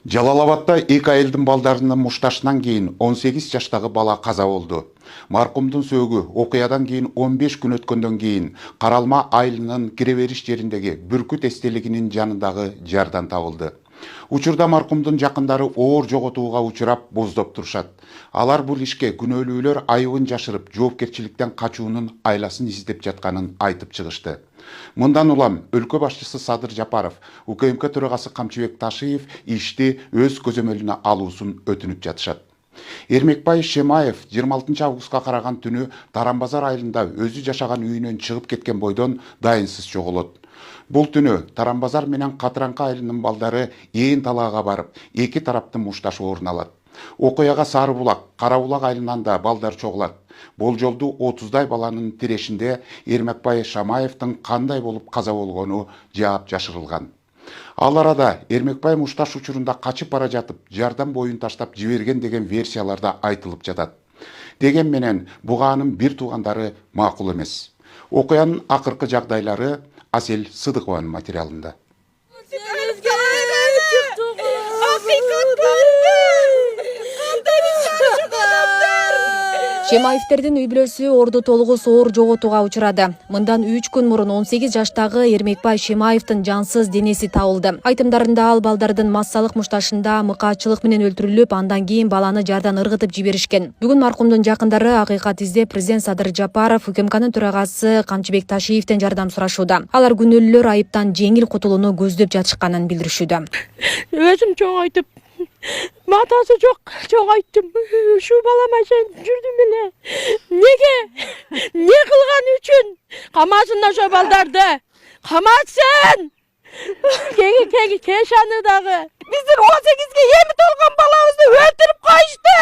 Жалал Абадта 2 айылдын балдарынын мушташынан кейін 18 жаштагы бала каза болду. Маркумдун сөөгү окуядан кейін 15 күн өткөндөн кейін Каралма айылынын кире бериш жериндеги Бүркүт эстелигинин жанындагы жардан табылды. Учурда маркумдун жакындары оор жоготууга учурап боздоп турушат. Алар бул ишке күнөөлүүлөр айыбын жашырып, жоопкерчиликтен качуунун айласын издеп жатканын айтып чыгышты. Мындан улам өлкө башчысы Садыр Жапаров, УКМК төрагасы Камчыбек Ташиев ишти өз көзөмөлүнө алуусун өтүнүп жатышат. Эрмекбай Шемаев 26 августка караган түнү Тарамбазар айылында өзү жашаган үйүнөн чыгып кеткен бойдон дайынсыз жоголот. Бул түнү Тарамбазар менен Катыранка айылынын балдары ээн талаага барып, эки тараптын мушташы орун алат. Окуяга Сарыбулак, Карабулак айылынан да балдар чогулат. Болжолду 30дай баланын тирешинде Эрмекбай Шамаевдин кандай болуп каза болгону жаап жашырылган. Ал арада Эрмекбай мушташ учурунда качып бара жатып, жардам боюн таштап жиберген деген версияларда айтылып жатат. Деген менен буга анын бир туугандары макул эмес. Окуянын акыркы жагдайлары Асел Сыдыкованын материалында. Шемаевтердин үй бүлөсү Орду толугу соор жоготууга учурады. Мындан 3 күн мурун 18 жаштагы Эрмекбай Шемаевдин жансыз денеси табылды. Айтымдарында ал балдардын массалык мушташында мыкаачылык менен өлтүрүлүп, андан кийин баланы жардан ыргытып жиберишкен. Бүгүн маркумдун жакындары акыйкат издеп президент Садыр Жапаров, УКМКнын төрагасы Камчыбек Ташиевден жардам сурашууда. Алар күнөөлүүлөр айыптан жеңил кутулууну көздөп жатышканын билдиришүүдө. Өзүм чоңойтуп, матасы жок, чоңойттум. Ушу балам ашан жүрдүм эле. Неге? Не кылган үчүн? Камасын ошо балдарды. Камасын! Кешаны дагы. Биздин 18ге эми толгон балабызды өлтүрүп коюшту.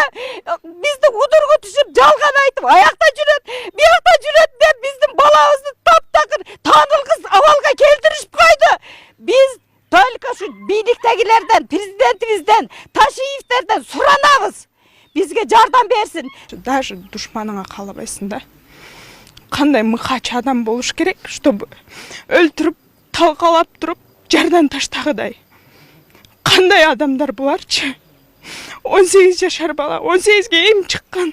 Бизди удурга түшүп, жалган айтып, аякта жүрөт, биякта жүрөт деп биздин балабызды таптакыр таанылгыс абалга келтиришип койду. Биз только şu бийликтегилерден, президентибизден, Ташиевтерден суранабыз. Бизге жардам берсин. Даже душманыңа каалабайсың да. Кандай мыкач адам болуш керек, чтобы өлтүрүп, талкалап туруп, жардан таштагыдай. Кандай адамдар буларчы? 18 жашар бала, 18ге эми чыккан.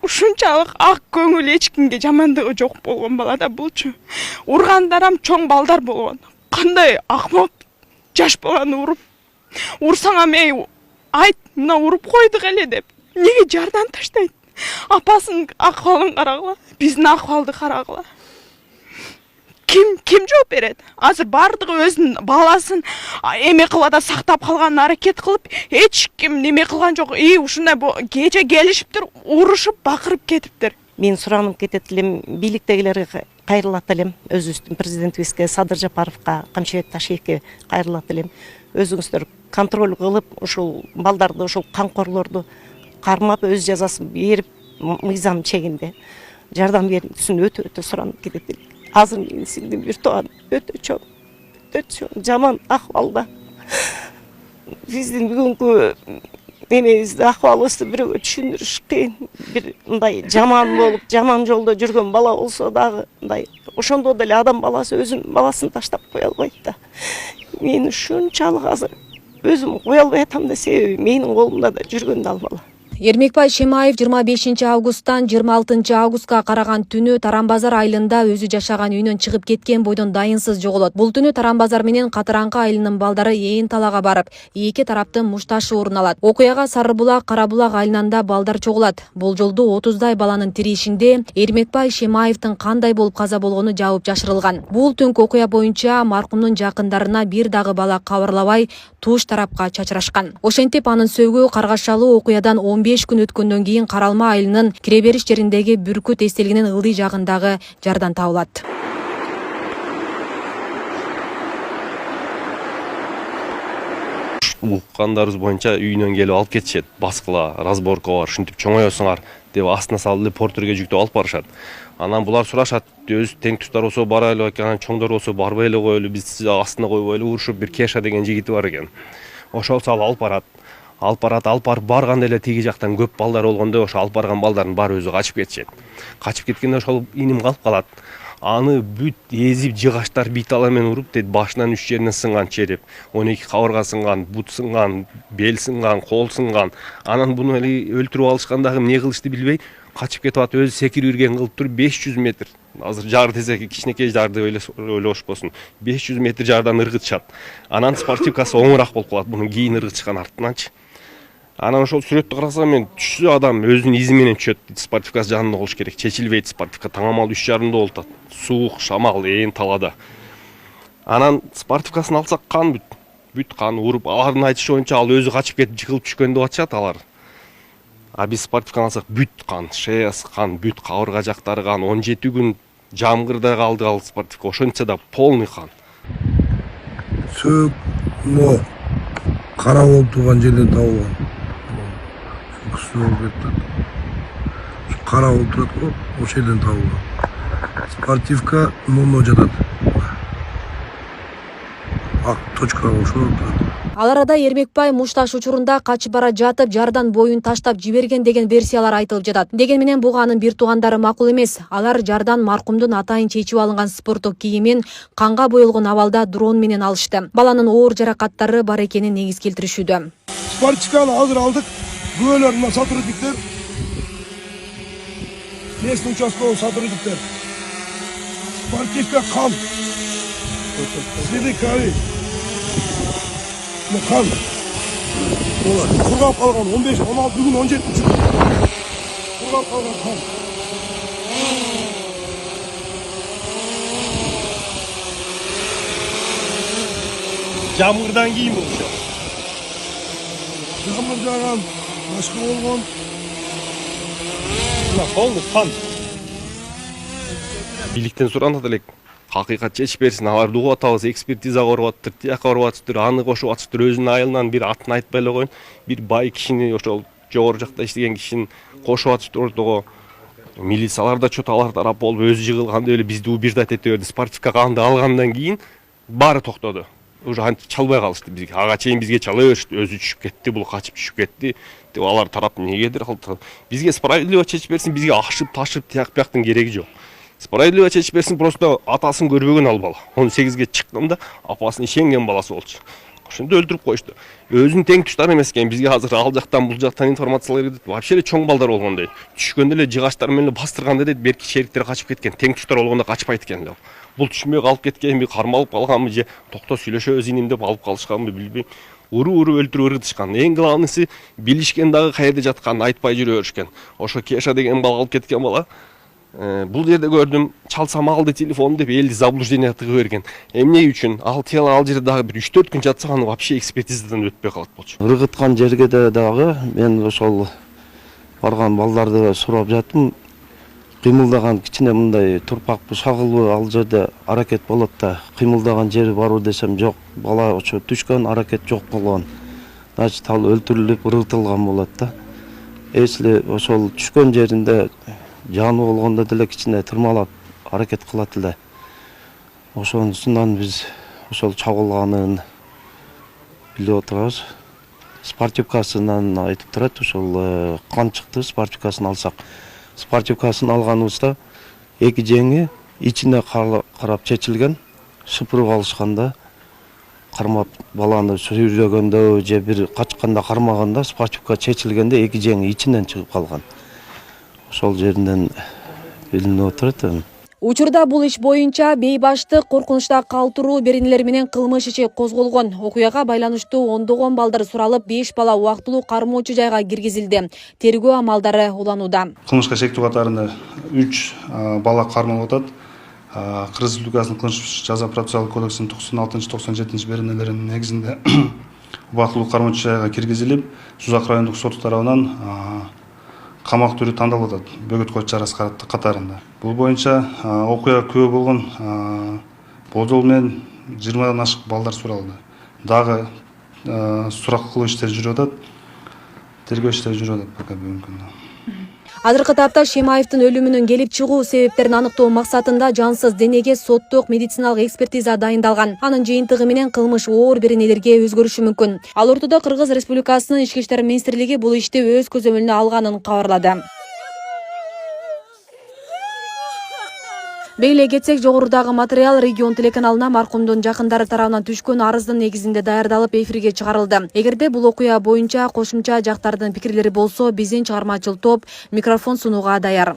Ушунчалык ак көңүл, эч кимге жамандыгы жок болгон бала да булчу. Ургандарам чоң балдар болгон. Кандай акмак жаш баланы уруп, урсаңам эй, айт, мына уруп койдук эле деп. Неге жардан таштайт? Апасынын акыбалын карагыла, биздин акыбалды карагыла. Ким жооп берет? Азыр бардыгы өзүнүн баласын эме кылада сактап калганын аракет кылып, эч ким неме кылган жок. Ушундай кече келишиптир, урушуп, бакырып кетиптир. Мен суранып кетет элем, бийликтегилерге кайрылат элем, өзүбүздүн президентибизге Садыр Жапаровго, Камчыбек Ташиевке кайрылат элем. Өзүңүздөр контроль кылып, ушул балдарды, ушул камкорлорду кармап, өз жазасын берип, мыйзам чегинде жардам берүүсүн өтө суранып кетет элем. Азыр менин сиңдим бир тууган өтө чоң жаман акыбалда. Биздин бүгүнкү эмебизди, акыбалыбызды бирөөгө түшүндүрүш кыйын. Бир мындай жаман болуп, жаман жолдо жүргөн бала болсо дагы мындай ошондо деле адам баласы өзүнүн баласын таштап кое албайт да. Мен ушунчалык азыр өзүм кое албай атам да, себеби менин колумда да жүргөн да ал бала. Эрмекбай Шемаев 25 августтан 26 августка караган түнү Тарамбазар айылында өзү жашаган үйүнөн чыгып кеткен бойдон дайынсыз жоголот. Бул түнү Тарамбазар менен Катыранка айылынын балдары ээн талаага барып, эки тараптын мушташы орун алат. Окуяга Сарыбулак, Карабулак айылынан да балдар чогулат. Болжолду 30дай баланын тирешинде Эрмекбай Шемаевдин кандай болуп каза болгону жаап жашырылган. Бул түнкү окуя боюнча маркумдун жакындарына бир дагы бала кабарлабай туш тарапка чачырашкан. Ошентип анын сөөгү каргашалуу окуядан 15 күн өткөндөн кийин Каралма айылынын кире бериш жериндеги Бүркүт эстелигинин ылдый жагындагы жардан табылат. Уккандарыбыз боюнча үйүнөн келип алып кетишет. Баскыла, разборка бар, ушинтип чоңоесуңар деп астына салып эле портүргө жүктөп алып барышат. Анан булар сурашат, өз тең туштар болсо барайлы экен, чоңдор болсо барбай эле коелу, биз астына койбой эле урушуп, бир Кеша деген жигити бар экен. Ошол салып алып барат. Алып барып барганда эле тиги жактан көп балдар болгондо ошо алып барган балдардын баары өзү качып кетишет. Качып кеткенде ошол иним калып калат. аны бүт езип жыгачтар битала менен уруп дейт, башынан 3 жеринен сынган череп, 12 кабырга сынган, бут сынган, бел сынган, кол сынган. Анан буну эле өлтүрүп алышкандагы эмне кылышты билбей качып кетип атып, өзү секирип ирген кылып туруп 500 метр. Азыр жар десек кичинекей жар деп ойлошпосун. 500 метр жардан ыргытышат. Анан спортивкасы оңураак болуп калат, мунун кийин ыргытышкан артынанчы. Анан ошол сүрөттү карасам мен түшсө адам өзүнүн изи менен түшөт. Спортивкасы жанында болуш керек. Чечилбейт спортивка. Таңамал 3:30 болуп атат. Суук, шамал, талада. Анан спортивкасын алсак кан бүт кан уруп, алардын айтышы боюнча ал өзү качып кетип жыгылып түшкөн деп атышат алар. А биз спортивканы алсак бүт кан, шеясы кан, бүт кабырга жактары кан, 17 күн жамгырда калды ал спортивка. Ошончо да полный кан. Сөөк, но кара болуп турган жерден табылган. Кысы болуп кетти. Кара болуп турат го, ошол жерден табылган. Спортивка нуно жатат. Ак точка ошол турат. Ал арада Эрмекбай мушташ учурунда качып бара жатып жардан боюн таштап жиберген деген версиялар айтылып жатат. Деген менен буга анын бир туугандары макул эмес. Алар жардан маркумдун атайын чечип алынган спорттук кийимин канга боелгон абалда дрон менен алышты. Баланын оор жаракаттары бар экенин негиз келтиришүүдө. Спортивканы азыр алдык. Күбөлөр мына сотрудниктер. Местный участковый сотрудниктер. Спортивка кан. Следы крови. Қан. Кургап калган 15, 16 күн 17 күн. Кургап калган кан. Жамгырдан кийин болчу. Жамгыр жаган, башка болгон. Мына полный кан. Бийликтен суранат элек. Hakıkat çeşip bersin, аларды угуп атабыз, экспертиза коруп атыптыр, тияка коруп атыптыр, аны кошуп атыптыр, өзүнүн айылынан бир атын айтпай эле коюн, бир бай кишини, ошол жогору жакта иштеген кишини кошуп атыптыр ортого. Милициялар да чөт алар тарап болуп өзү жыгылганда эле бизди убирдат эте берди. Спортивка канды алгандан кийин баары токтоду. Уже антип чалбай калышты бизге. Ага чейин бизге чала беришти, өзү түшүп кетти, бул качып түшүп кетти деп алар тарап эмнегедир кылды. Бизге справедливо чечип берсин, бизге ашып, ташып, тияк бияктын кереги жок. Справедливо чечип берсин, просто атасын көрбөгөн ал бала. 18ге чыкканда апасын ишенген баласы болчу. Ошондо өлтүрүп коюшту. Өзүнүн тең туштары эмес экен. Бизге азыр ал жактан бул жактан информациялар келет. Вообще эле чоң балдар болгон дейт. Түшкөндө эле жыгачтар менен бастырганда дейт, берки шериктер качып кеткен. Тең туштар болгондо качпайт экен эле. Бул түшмөй калып кеткенби, кармалып калганбы же токто сүйлөшөбүз иним деп алып калышканбы билбейм. Уру өлтүрүп ыргытышкан. Эң главныйсы билишкен дагы каерде жатканын айтпай жүрө беришкен. Ошо Кеша деген бала алып кеткен бала. Бул жерде көрдүм, чалсам алды телефон деп элди заблуждение тыгып берген. Эмне үчүн? Ал тело ал жерде дагы бир 3-4 күн жатса, аны вообще экспертизадан өтпөй калат болчу. Ыргыткан жерге дагы мен ошол барган балдарды сурап жаттым. Кыймылдаган кичине мындай турпакпы, шагылбы ал жерде аракет болот да. Кыймылдаган жери барбы десем жок. Бала ошо түшкөн, аракет жок болгон. Значит, ал өлтүрүлүп ыргытылган болот да. Эсли ошол түшкөн жеринде жаны болгондо деле кичине тырмалап аракет кылат эле. Ошонусунан биз ошол чабылганын билип отурабыз. Спортивкасынан айтып турат, ошол кан чыкты, спортивкасын алсак. Спортивкасын алганыбызда эки жеңи ичине карап чечилген, шыпырып алышканда, кармап баланы сүйрөгөндө же бир качканда кармаганда спортивка чечилгенде эки жеңи ичинен чыгып калган. Ошол жеринен билинип отурат. Учурда бул иш боюнча бейбаштык, коркунучта калтыруу беренелери менен кылмыш иши козголгон. Окуяга байланыштуу ондогон балдар суралып, 5 бала убактылуу кармоочу жайга киргизилди. Тергөө амалдары уланууда. Кылмышка шектүү катарында 3 бала кармалып атат. Кыргыз Республикасынын кылмыш жаза процессуалдык кодексинин 96-97 беренелеринин негизинде убактылуу кармоочу жайга киргизилип, Сузак райондук соту тарабынан камак түрү тандалып атат, бөгөт кою чарасы катарында. Бул боюнча окуя күбө болгон болжол менен 20-дан ашык балдар суралды. Дагы сурак кылуу иштери жүрүп атат. Тергөө иштери жүрүп атат пока бүгүнкү күндө. Азыркы тапта Шемаевдин өлүмүнүн келип чыгуу себептерин аныктоо максатында жансыз денеге соттук медициналык экспертиза дайындалган. Анын жыйынтыгы менен кылмыш оор беренелерге өзгөрүшү мүмкүн. Ал ортодо Кыргыз Республикасынын Ички иштер министрлиги бул ишти өз көзөмөлүнө алганын кабарлады. Бейле кетсек, жогорудагы материал регион телеканалына маркумдун жакындары тарабынан түшкөн арыздын негизинде даярдалып эфирге чыгарылды. Эгерде бул окуя боюнча кошумча жактардын пикирлери болсо, биздин чыгармачыл топ микрофон сунууга даяр.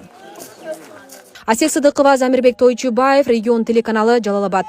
Асек Сыдыкова, Замирбек Тойчубаев, регион телеканалы, Жалал Абад.